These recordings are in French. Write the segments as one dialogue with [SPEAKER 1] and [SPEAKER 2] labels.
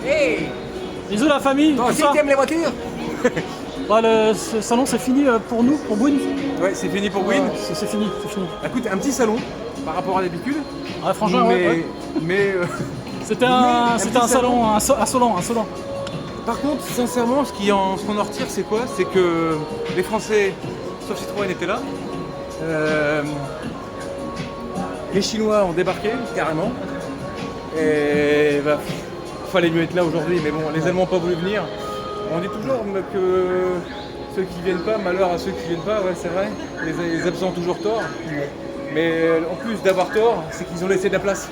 [SPEAKER 1] Hey!
[SPEAKER 2] Bisous la famille.
[SPEAKER 1] Toi
[SPEAKER 2] tout
[SPEAKER 1] aussi
[SPEAKER 2] ça.
[SPEAKER 1] t'aimes les voitures?
[SPEAKER 2] Ce salon c'est fini pour nous, pour Bouygues.
[SPEAKER 1] Ouais, c'est fini pour Win.
[SPEAKER 2] C'est fini, c'est fini.
[SPEAKER 1] Écoute, un petit salon par rapport à d'habitude.
[SPEAKER 2] Ouais, franchement, ouais.
[SPEAKER 1] Mais
[SPEAKER 2] C'était un
[SPEAKER 1] petit
[SPEAKER 2] salon insolent.
[SPEAKER 1] par contre, sincèrement, ce qu'on en retire, c'est quoi? C'est que les Français, sauf Citroën, étaient là. Les Chinois ont débarqué, carrément. Et bah, fallait mieux être là aujourd'hui, mais bon, les Allemands n'ont pas voulu venir. On dit toujours que ceux qui viennent pas, malheur à ceux qui viennent pas, ouais, c'est vrai. Les absents ont toujours tort. Mais en plus d'avoir tort, c'est qu'ils ont laissé de la place.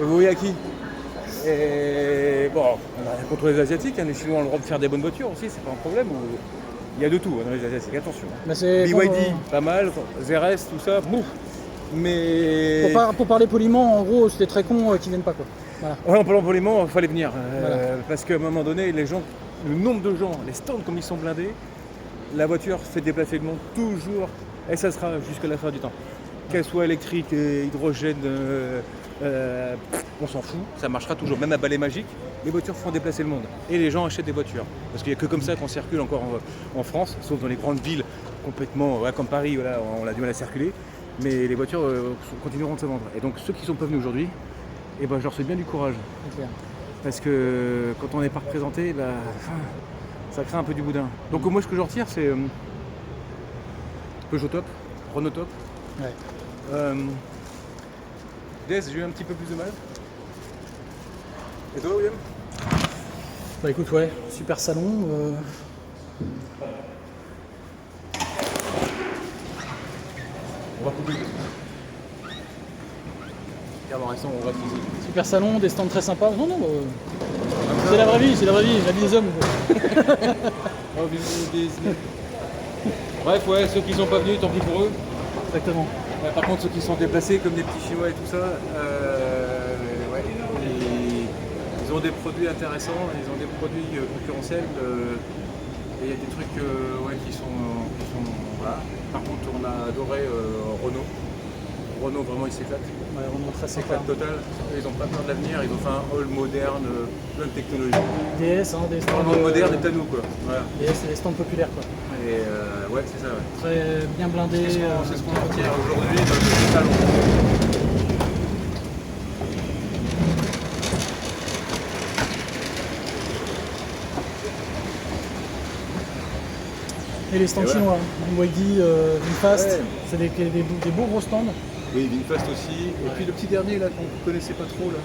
[SPEAKER 1] Et vous voyez à qui? Et bon, on n'a rien contre les Asiatiques, hein, les Chinois ont le droit de faire des bonnes voitures aussi, c'est pas un problème. Il y a de tout dans les Asiatiques, attention. BYD, pas mal, ZRS, tout ça, bouf. Mais.
[SPEAKER 2] Pour parler poliment, en gros, c'était très con qu'ils viennent pas quoi. Voilà.
[SPEAKER 1] Ouais, en parlant poliment, il fallait venir.
[SPEAKER 2] Voilà.
[SPEAKER 1] Parce qu'à un moment donné, les gens, le nombre de gens, les stands comme ils sont blindés, la voiture fait déplacer le monde toujours, et ça sera jusqu'à la fin du temps. Qu'elle soit électrique, hydrogène, on s'en fout, ça marchera toujours. Même à balai magique, les voitures font déplacer le monde. Et les gens achètent des voitures. Parce qu'il n'y a que comme ça qu'on circule encore en France, sauf dans les grandes villes complètement, comme Paris, voilà, on a du mal à circuler. Mais les voitures continueront de se vendre. Et donc ceux qui ne sont pas venus aujourd'hui, eh ben, je leur souhaite bien du courage.
[SPEAKER 2] C'est clair.
[SPEAKER 1] Parce que quand on n'est pas représenté, bah, ça crée un peu du boudin. Donc moi ce que je retire c'est Peugeot top, Renault top.
[SPEAKER 2] Ouais.
[SPEAKER 1] DS, j'ai eu un petit peu plus de mal. Et toi William?
[SPEAKER 2] Bah écoute, ouais, super salon.
[SPEAKER 1] On va couper. Regarde en restant, on va poser.
[SPEAKER 2] Super salon, des stands très sympas. Non, c'est la vraie vie, la vie des hommes.
[SPEAKER 1] Oh, bref, ouais, ceux qui sont pas venus, tant pis pour eux.
[SPEAKER 2] Exactement.
[SPEAKER 1] Par contre, ceux qui sont déplacés comme des petits Chinois et tout ça, ouais, ils ont des produits intéressants, ils ont des produits concurrentiels. Et il y a des trucs ouais, qui sont voilà. Par contre, on a adoré Renault. Renault, vraiment, ils s'éclatent.
[SPEAKER 2] Ouais, Renault très sympa.
[SPEAKER 1] S'éclate total. Ils n'ont pas peur de l'avenir, ils ont fait un hall moderne, plein de technologies.
[SPEAKER 2] DS, des stands.
[SPEAKER 1] Vraiment moderne et à nous, quoi. Voilà.
[SPEAKER 2] DS, c'est des stands populaires, quoi.
[SPEAKER 1] Et ouais, c'est ça, ouais.
[SPEAKER 2] Très bien blindé.
[SPEAKER 1] C'est ce qu'on retient aujourd'hui dans le salon.
[SPEAKER 2] Et les stands
[SPEAKER 1] Et voilà.
[SPEAKER 2] chinois, BYD, VinFast,
[SPEAKER 1] Ouais.
[SPEAKER 2] c'est des beaux gros stands.
[SPEAKER 1] Oui, VinFast aussi. Et puis le petit dernier là qu'on ne connaissait pas trop là.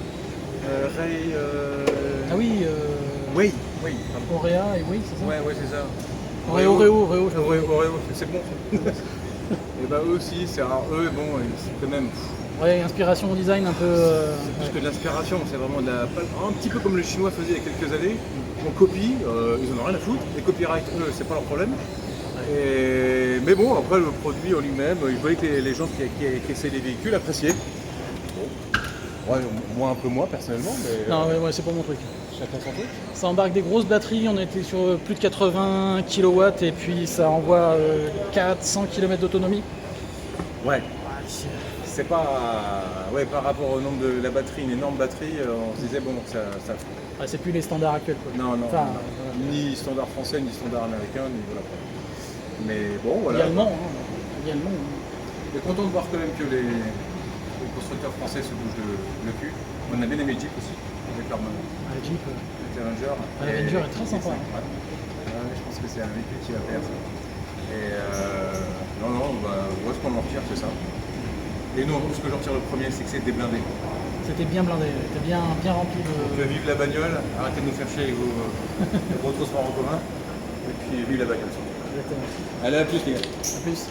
[SPEAKER 1] Ray.
[SPEAKER 2] Ah oui,
[SPEAKER 1] Oui.
[SPEAKER 2] Auréa et oui, c'est ça.
[SPEAKER 1] Ouais, c'est ça.
[SPEAKER 2] Oreo.
[SPEAKER 1] C'est bon. Et bah eux aussi, c'est rare. Eux, bon, c'est quand même.
[SPEAKER 2] Ouais, inspiration au design un peu.
[SPEAKER 1] Plus que de l'inspiration, c'est vraiment un petit peu comme le chinois faisait il y a quelques années. On copie, ils en ont rien à foutre. Les copyrights, eux, c'est pas leur problème. Mais bon, après le produit en lui-même, il voyait que les gens qui essaient les véhicules appréciaient. Bon. Ouais, moi un peu moins personnellement, mais.
[SPEAKER 2] Non, ouais, c'est pas mon truc.
[SPEAKER 1] Chacun son truc.
[SPEAKER 2] Ça embarque des grosses batteries, on était sur plus de 80 kW et puis ça envoie 400 km d'autonomie.
[SPEAKER 1] Ouais. C'est pas. Ouais, par rapport au nombre de la batterie, une énorme batterie, on se disait, bon, ça.
[SPEAKER 2] Ouais, c'est plus les standards actuels, quoi.
[SPEAKER 1] Non,
[SPEAKER 2] Enfin,
[SPEAKER 1] ni standard français, ni standard américain, ni voilà. Mais bon, voilà.
[SPEAKER 2] Également.
[SPEAKER 1] On est content de voir quand même que les constructeurs français se bougent le cul. On a bien aimé Jeep aussi, avec leur
[SPEAKER 2] La Jeep.
[SPEAKER 1] Challenger.
[SPEAKER 2] La Avenger est très sympa.
[SPEAKER 1] Ouais. Je pense que c'est un véhicule qui va plaire. Et non, moi ce qu'on en retire, c'est ça. Et non, ce que j'en retire le premier, c'est que c'est déblindé.
[SPEAKER 2] C'était bien blindé, c'était bien rempli de.
[SPEAKER 1] Donc, vive la bagnole, arrêtez de nous faire chier avec vos transports en commun. Et puis vive la bagnole.
[SPEAKER 2] Exactement.
[SPEAKER 1] Allez, à plus les gars.
[SPEAKER 2] A plus.